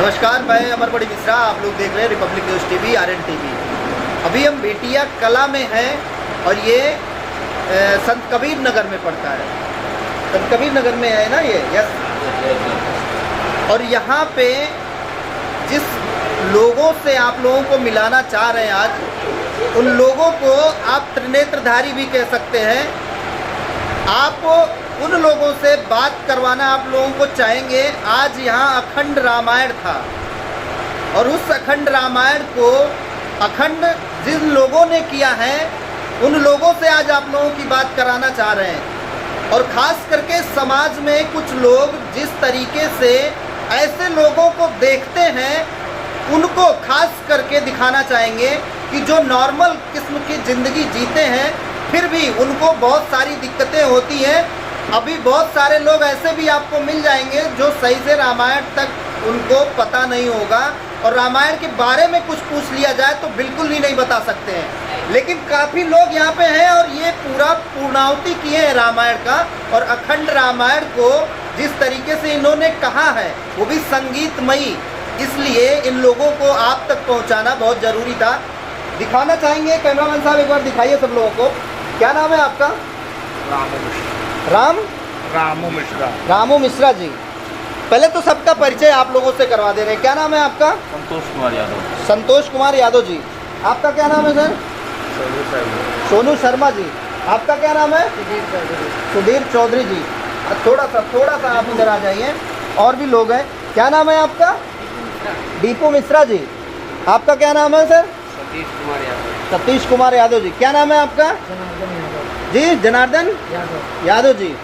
नमस्कार, मैं अमरबड़ी मिश्रा। आप लोग देख रहे हैं Republic news TV RN TV. अभी हम बेटिया कला में हैं और ये संत कबीर नगर में पड़ता है। संत कबीर नगर में है ना ये? यस। और यहाँ पे जिस लोगों से आप लोगों को मिलाना चाह रहे हैं आज, उन लोगों को आप त्रिनेत्रधारी भी कह सकते हैं। आप उन लोगों से बात करवाना आप लोगों को चाहेंगे। आज यहाँ अखंड रामायण था और उस अखंड रामायण को अखंड जिन लोगों ने किया है, उन लोगों से आज आप लोगों की बात कराना चाह रहे हैं। और ख़ास करके समाज में कुछ लोग जिस तरीके से ऐसे लोगों को देखते हैं, उनको खास करके दिखाना चाहेंगे कि जो नॉर्मल किस्म की ज़िंदगी जीते हैं, फिर भी उनको बहुत सारी दिक्कतें होती हैं। अभी बहुत सारे लोग ऐसे भी आपको मिल जाएंगे जो सही से रामायण तक उनको पता नहीं होगा, और रामायण के बारे में कुछ पूछ लिया जाए तो बिल्कुल ही नहीं बता सकते हैं। लेकिन काफ़ी लोग यहाँ पे हैं और ये पूरा पूर्णाहुति किए हैं रामायण का। और अखंड रामायण को जिस तरीके से इन्होंने कहा है, वो भी संगीतमयी, इसलिए इन लोगों को आप तक पहुँचाना बहुत ज़रूरी था। दिखाना चाहेंगे कैमरामैन साहब, एक बार दिखाइए सब लोगों को। क्या नाम है आपका? रामू मिश्रा जी। पहले तो सबका परिचय आप लोगों से करवा दे रहे हैं। क्या नाम है आपका? संतोष कुमार यादव। संतोष कुमार यादव जी। आपका क्या नाम है सर? सोनू शर्मा जी। आपका क्या नाम है? सुधीर चौधरी जी। थोड़ा सा आप इधर आ जाइए, और भी लोग हैं। क्या नाम है आपका? दीपू मिश्रा जी। आपका क्या नाम है सर? सतीश कुमार यादव जी। क्या नाम है आपका? जी जनार्दन यादव जी।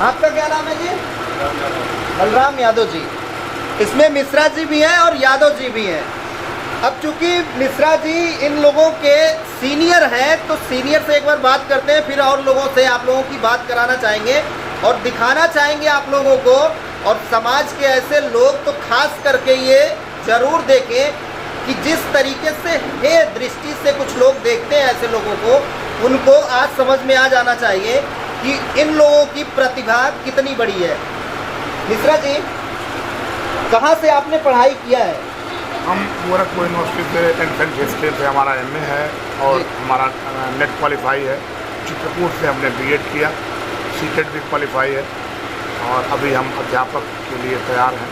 आपका क्या नाम है जी? बलराम यादव जी। इसमें मिश्रा जी भी हैं और यादव जी भी हैं। अब चूंकि मिश्रा जी इन लोगों के सीनियर हैं, तो सीनियर से एक बार बात करते हैं, फिर और लोगों से आप लोगों की बात कराना चाहेंगे और दिखाना चाहेंगे आप लोगों को। और समाज के ऐसे लोग तो खास करके ये ज़रूर देखें कि जिस तरीके से हे दृष्टि से कुछ लोग देखते हैं ऐसे लोगों को, उनको आज समझ में आ जाना चाहिए कि इन लोगों की प्रतिभा कितनी बड़ी है। मिश्रा जी, कहाँ से आपने पढ़ाई किया है? हम गोरखपुर यूनिवर्सिटी से एंट्रेंस हिस्ट्री से हमारा MA है और हमारा नेट क्वालिफाई है। चित्रकूट से हमने BEd किया, CTET भी क्वालिफाई है, और अभी हम अध्यापक के लिए तैयार हैं।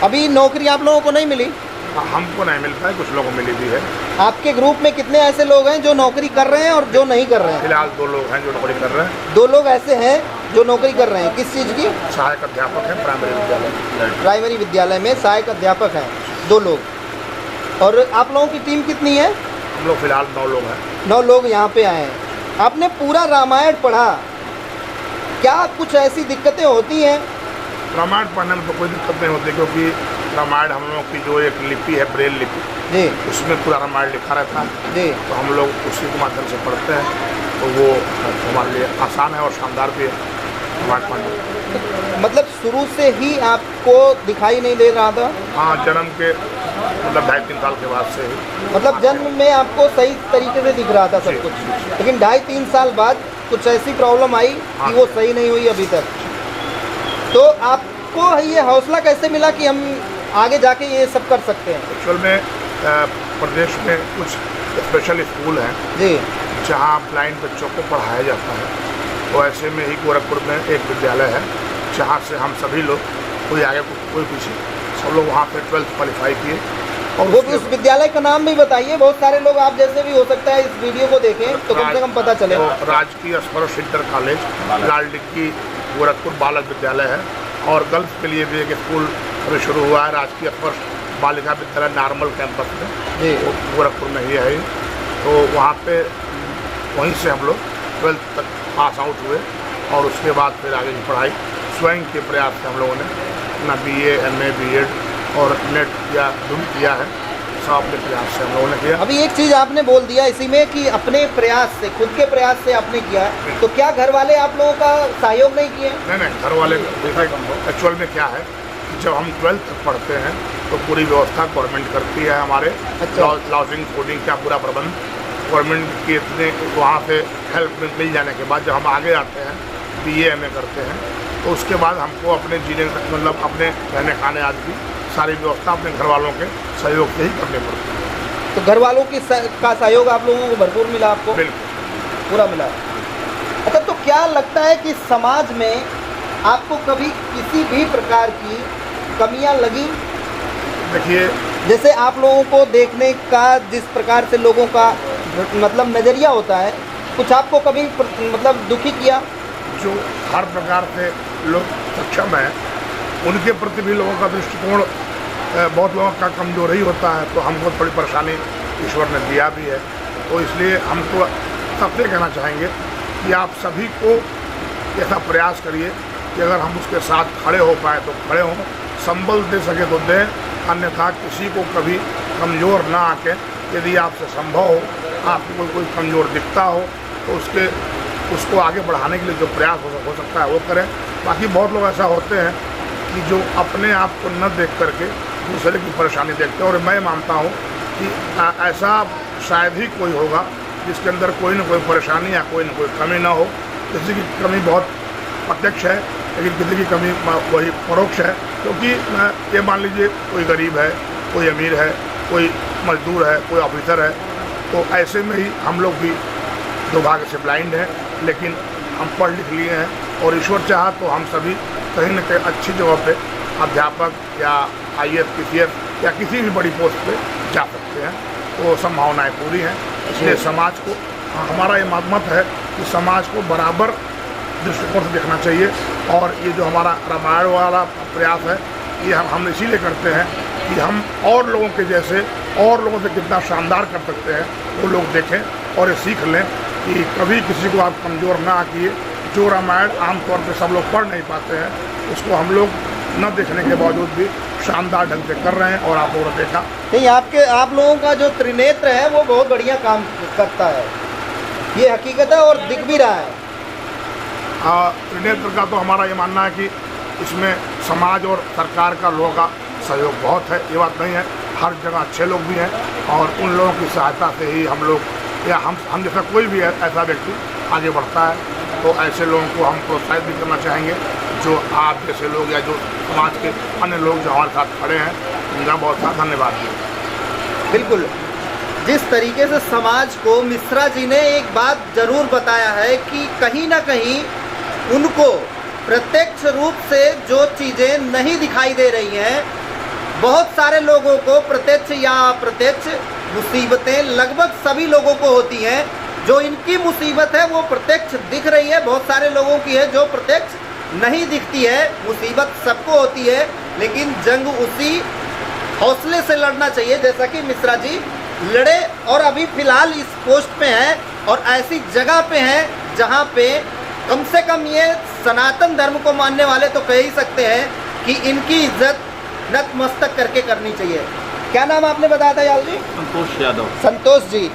अभी नौकरी आप लोगों को नहीं मिली? हमको नहीं मिल पाई, कुछ लोगों को मिली भी है। आपके ग्रुप में कितने ऐसे लोग हैं जो नौकरी कर रहे हैं और जो नहीं कर रहे हैं? फिलहाल 2 लोग हैं जो नौकरी कर रहे हैं। 2 लोग ऐसे हैं जो नौकरी कर रहे हैं। किस चीज़ की? सहायक अध्यापक है प्राइमरी विद्यालय में सहायक अध्यापक हैं 2 लोग। और आप लोगों की टीम कितनी है? हम लोग फिलहाल 9 लोग हैं। 9 लोग यहाँ पे आए हैं। आपने पूरा रामायण पढ़ा, क्या कुछ ऐसी दिक्कतें होती हैं? रामायण पढ़ने में तो कोई दिक्कत नहीं होती, क्योंकि रामायण हम लोगों की जो एक लिपि है, ब्रेल लिपि जी, उसमें पूरा रामायण लिखा रहता है जी। तो हम लोग उसी के माध्यम से पढ़ते हैं, तो वो हमारे लिए आसान है और शानदार भी है रामायण पढ़ना। मतलब शुरू से ही आपको दिखाई नहीं दे रहा था? हाँ, जन्म के मतलब 2.5-3 साल के बाद से ही। मतलब जन्म में आपको सही तरीके से दिख रहा था सब कुछ, लेकिन 2.5-3 साल बाद कुछ ऐसी प्रॉब्लम आई कि वो सही नहीं हुई अभी तक। तो आपको ये हौसला कैसे मिला कि हम आगे जाके ये सब कर सकते हैं? एक्चुअल में प्रदेश में कुछ स्पेशल स्कूल हैं जी, जहाँ ब्लाइंड बच्चों को पढ़ाया जाता है। तो ऐसे में ही गोरखपुर में एक विद्यालय है जहाँ से हम सभी लोग, कोई आगे कोई पीछे, सब लोग वहाँ पे 12th क्वालिफाई किए। और वो भी उस विद्यालय का नाम भी बताइए। बहुत सारे लोग आप जैसे भी हो सकता है इस वीडियो को देखें तो कम से कम पता चले। तो राजकीय स्पर्श इंटर कॉलेज लाल डिग्गी गोरखपुर बालक विद्यालय है, और गर्ल्स के लिए भी एक स्कूल अभी शुरू हुआ है, राजकीय स्पर्श बालिका विद्यालय नॉर्मल कैंपस में, वो गोरखपुर में ही है। तो वहाँ पे वहीं से हम लोग 12th तक पास आउट हुए, और उसके बाद फिर आगे की पढ़ाई स्वयं के प्रयास से हम लोगों ने अपना BA, MA, BEd और नेट या किया है, सब अपने प्रयास से हम लोगों ने किया। अभी एक चीज़ आपने बोल दिया इसी में कि अपने प्रयास से, खुद के प्रयास से आपने किया, तो क्या घर वाले आप लोगों का सहयोग नहीं किए? नहीं, घर वाले एक्चुअल में क्या है कि जब हम 12th तक पढ़ते हैं तो पूरी व्यवस्था गवर्नमेंट करती है हमारे। अच्छा। लॉजिंग फूडिंग का पूरा प्रबंध गवर्नमेंट की इतने वहाँ से हेल्प मिल जाने के बाद जब हम आगे आते हैं, BA, MA करते हैं, तो उसके बाद हमको अपने जीने मतलब अपने रहने खाने आदि की सारी व्यवस्था अपने घर वालों के सहयोग से ही करनी पड़ती है। तो घर वालों का सहयोग आप लोगों को भरपूर मिला? आपको बिल्कुल पूरा मिला। अच्छा, तो क्या लगता है कि समाज में आपको कभी किसी भी प्रकार की कमियां लगी? देखिए, जैसे आप लोगों को देखने का जिस प्रकार से लोगों का मतलब नज़रिया होता है, कुछ आपको कभी मतलब दुखी किया? जो हर प्रकार से लोग सक्षम हैं उनके प्रति भी लोगों का दृष्टिकोण बहुत लोगों का कमज़ोर ही होता है, तो हमको थोड़ी परेशानी ईश्वर ने दिया भी है। तो इसलिए हमको सबसे कहना चाहेंगे कि आप सभी को ऐसा प्रयास करिए कि अगर हम उसके साथ खड़े हो पाए तो खड़े हों, संबल दे सके तो दें, अन्यथा किसी को कभी कमज़ोर ना आके, यदि आपसे संभव हो, आपको कोई कमज़ोर दिखता हो तो उसको आगे बढ़ाने के लिए जो प्रयास हो सकता है वो करें। बाकी बहुत लोग ऐसा होते हैं कि जो अपने आप को न देख करके दूसरे की परेशानी देखते हैं, और मैं मानता हूँ कि ऐसा शायद ही कोई होगा जिसके अंदर कोई न कोई परेशानी या कोई न कोई कमी ना हो। किसी की कमी बहुत प्रत्यक्ष है, लेकिन किसी की कमी वही परोक्ष है। क्योंकि ये मान लीजिए कोई गरीब है, कोई अमीर है, कोई मजदूर है, कोई ऑफिसर है, तो ऐसे में ही हम लोग भी दुर्भाग्य से ब्लाइंड हैं, लेकिन हम पढ़ लिख लिए हैं और ईश्वर चाहा तो हम सभी कहीं न कहीं अच्छी जगह पे अध्यापक या IAS PCS या किसी भी बड़ी पोस्ट पे जा सकते हैं। तो संभावनाएं पूरी हैं। इसलिए समाज को, हमारा ये मत है कि समाज को बराबर दृष्टिकोण से देखना चाहिए। और ये जो हमारा रामायण वाला प्रयास है, ये हम इसीलिए करते हैं कि हम और लोगों के जैसे और लोगों से कितना शानदार कर सकते हैं वो लोग देखें और ये सीख लें कि कभी किसी को आप कमज़ोर ना आकिए। जो रामायण आमतौर पे सब लोग पढ़ नहीं पाते हैं, उसको हम लोग न देखने के बावजूद भी शानदार ढंग से कर रहे हैं। और आप लोगों ने देखा नहीं, आप लोगों का जो त्रिनेत्र है वो बहुत बढ़िया काम करता है, ये हकीकत है और दिख भी रहा है। त्रिनेत्र का तो हमारा ये मानना है कि इसमें समाज और सरकार का लोगों का सहयोग बहुत है, ये बात नहीं है। हर जगह अच्छे लोग भी हैं और उन लोगों की सहायता से ही हम लोग या हम जैसा कोई भी ऐसा व्यक्ति आगे बढ़ता है। तो ऐसे लोगों को हम प्रोत्साहित भी करना चाहेंगे, जो आप जैसे लोग या जो समाज के अन्य लोग जो हमारे साथ खड़े हैं, उनका बहुत सारा धन्यवाद भी। बिल्कुल, जिस तरीके से समाज को मिश्रा जी ने एक बात ज़रूर बताया है कि कहीं ना कहीं उनको प्रत्यक्ष रूप से जो चीज़ें नहीं दिखाई दे रही हैं, बहुत सारे लोगों को प्रत्यक्ष या अप्रत्यक्ष मुसीबतें लगभग सभी लोगों को होती हैं। जो इनकी मुसीबत है वो प्रत्यक्ष दिख रही है, बहुत सारे लोगों की है जो प्रत्यक्ष नहीं दिखती है। मुसीबत सबको होती है, लेकिन जंग उसी हौसले से लड़ना चाहिए जैसा कि मिश्रा जी लड़े और अभी फ़िलहाल इस पोस्ट पे हैं और ऐसी जगह पे हैं जहाँ पे कम से कम ये सनातन धर्म को मानने वाले तो कह ही सकते हैं कि इनकी इज्जत नतमस्तक करके करनी चाहिए। क्या नाम आपने बताया था यादव जी? संतोष यादव। संतोष जी,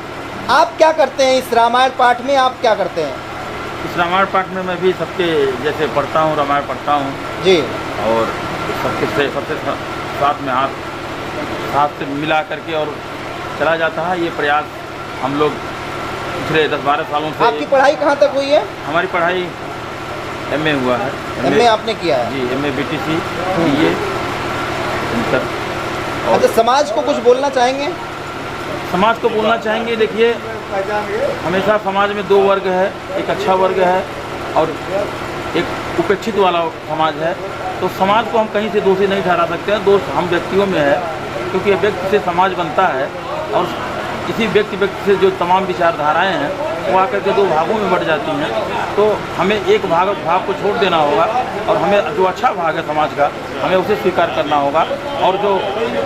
आप क्या करते हैं इस रामायण पाठ में? आप क्या करते हैं इस रामायण पाठ में? मैं भी सबके जैसे पढ़ता हूँ, रामायण पढ़ता हूँ जी, और सबसे साथ में हाथ से मिला करके और चला जाता है। ये प्रयास हम लोग पिछले 10-12 सालों से। आपकी पढ़ाई कहाँ तक हुई है? हमारी पढ़ाई MA हुआ है। MA आपने किया है जी, MA BTC BA इंटर। अच्छा, समाज को कुछ बोलना चाहेंगे? समाज को बोलना चाहेंगे, देखिए हमेशा समाज में 2 वर्ग है, एक अच्छा वर्ग है और एक उपेक्षित वाला समाज है। तो समाज को हम कहीं से दोषी नहीं ठहरा सकते हैं, दोष हम व्यक्तियों में है, क्योंकि व्यक्ति से समाज बनता है और इसी व्यक्ति से जो तमाम विचारधाराएं हैं वो आकर के 2 भागों में बढ़ जाती हैं। तो हमें एक भाग को छोड़ देना होगा और हमें जो अच्छा भाग है समाज का, हमें उसे स्वीकार करना होगा। और जो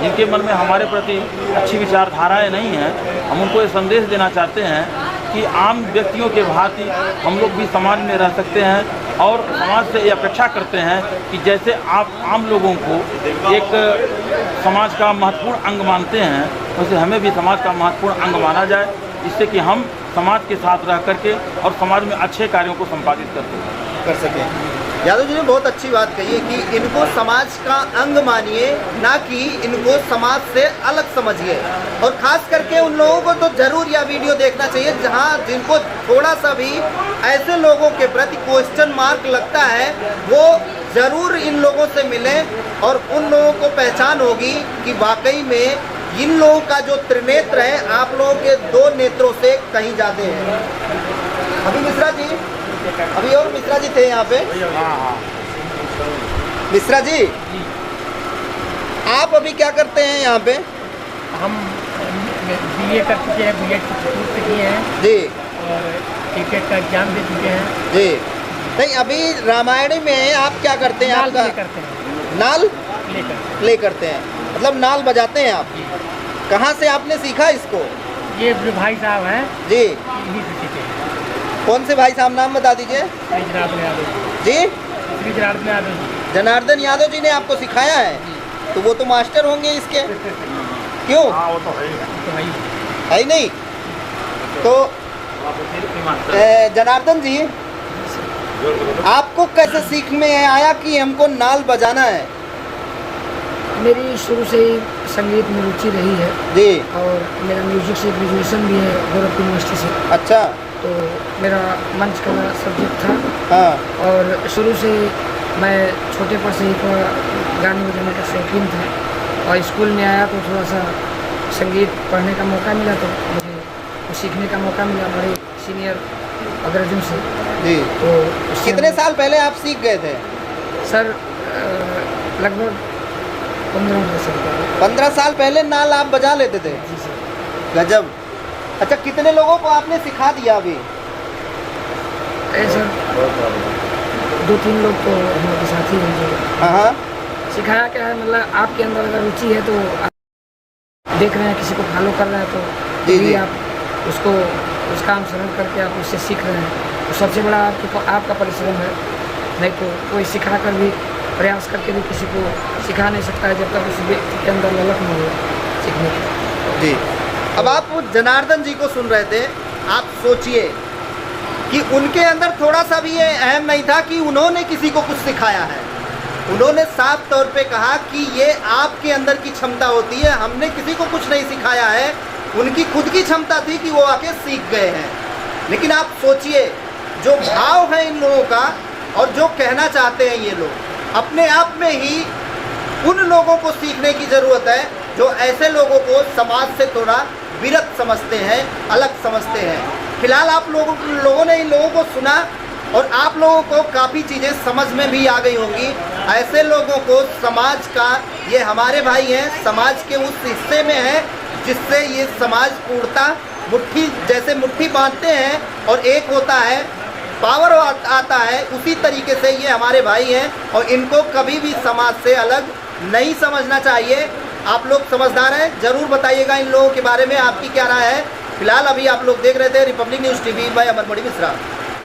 जिनके मन में हमारे प्रति अच्छी विचारधाराएं नहीं हैं, हम उनको ये संदेश देना चाहते हैं कि आम व्यक्तियों के भांति हम लोग भी समाज में रह सकते हैं और समाज से ये अपेक्षा करते हैं कि जैसे आप आम लोगों को एक समाज का महत्वपूर्ण अंग मानते हैं, वैसे हमें भी समाज का महत्वपूर्ण अंग माना जाए, जिससे कि हम समाज के साथ रह करके और समाज में अच्छे कार्यों को संपादित कर सकें। यादव जी ने बहुत अच्छी बात कही है कि इनको समाज का अंग मानिए, ना कि इनको समाज से अलग समझिए। और खास करके उन लोगों को तो जरूर यह वीडियो देखना चाहिए जहां जिनको थोड़ा सा भी ऐसे लोगों के प्रति क्वेश्चन मार्क लगता है, वो ज़रूर इन लोगों से मिलें और उन लोगों को पहचान होगी कि वाकई में इन लोगों का जो त्रिनेत्र है आप लोगों के 2 नेत्रों से कहीं ज़्यादा है। अभी मिश्रा जी, अभी और मिश्रा जी थे यहाँ पे। मिश्रा जी, आप अभी क्या करते हैं यहाँ पे? हम बीए कर चुके हैं, बीएड पूर्ति किए हैं जी, और टीकेट का एग्जाम दे चुके हैं। जी। नहीं, अभी रामायणी में आप क्या करते हैं? नाल आपका प्ले करते हैं, नाल लेकर प्ले करते हैं, मतलब नाल बजाते हैं आप। कहाँ से आपने सीखा इसको? ये जो भाई साहब हैं जी, इन्हीं से सीखे हैं। कौन से भाई साहब, नाम बता दीजिए। श्री जनार्दन यादव जी, श्री जनार्दन यादव जी। जनार्दन यादव जी ने आपको सिखाया है, तो वो तो मास्टर होंगे इसके, क्यों? हाँ वो तो है ही। तो भाई है ही नहीं? तो जनार्दन जी, आपको कैसे सीख में आया कि हमको नाल बजाना है? मेरी शुरू से ही संगीत में रुचि रही है जी, और मेरा म्यूजिक से ग्रेजुएशन भी है गोरखपुर यूनिवर्सिटी से। अच्छा, तो मेरा मंच कला सब्जेक्ट था हाँ, और शुरू से मैं छोटे पर से ही थोड़ा गाने बजाने का शौकीन था और स्कूल में आया तो थोड़ा सा संगीत पढ़ने का मौका मिला, तो मुझे वो सीखने का मौका मिला बड़े सीनियर अग्रजों से। जी। तो उससे कितने साल पहले आप सीख गए थे? सर लगभग 15 साल पहले। 15 साल पहले नाल आप बजा लेते थे? जी सर। गजब। अच्छा, कितने लोगों को आपने सिखा दिया अभी? सर 2-3 लोग तो हमारे साथी हैं जो हाँ हाँ, सिखाया क्या है, मतलब आपके अंदर अगर रुचि है तो आप देख रहे हैं किसी को फॉलो कर रहे हैं तो जी, भी जी। आप उसको उसका अनुसरण करके आप उससे सीख रहे हैं, तो सबसे बड़ा आपका परिश्रम है। नहीं तो कोई सिखा कर भी, प्रयास करके भी किसी को सिखा नहीं सकता है जब तक उस व्यक्ति के अंदर ललक न हो सीखने की। जी। अब आप जनार्दन जी को सुन रहे थे, आप सोचिए कि उनके अंदर थोड़ा सा भी ये अहम नहीं था कि उन्होंने किसी को कुछ सिखाया है। उन्होंने साफ तौर पे कहा कि ये आपके अंदर की क्षमता होती है, हमने किसी को कुछ नहीं सिखाया है। उनकी खुद की क्षमता थी कि वो आके सीख गए हैं। लेकिन आप सोचिए, जो भाव है इन लोगों का और जो कहना चाहते हैं ये लोग, अपने आप में ही उन लोगों को सीखने की ज़रूरत है जो ऐसे लोगों को समाज से थोड़ा विरत समझते हैं, अलग समझते हैं। फिलहाल आप लोगों ने इन लोगों को सुना और आप लोगों को काफ़ी चीज़ें समझ में भी आ गई होंगी। ऐसे लोगों को समाज का, ये हमारे भाई हैं, समाज के उस हिस्से में है जिससे ये समाज पूर्णता मुट्ठी जैसे मुट्ठी बांधते हैं और एक होता है, पावर आता है, उसी तरीके से ये हमारे भाई हैं और इनको कभी भी समाज से अलग नहीं समझना चाहिए। आप लोग समझदार हैं, ज़रूर बताइएगा इन लोगों के बारे में आपकी क्या राय है। फिलहाल अभी आप लोग देख रहे थे रिपब्लिक न्यूज़ टीवी, मैं अमरमणि मिश्रा।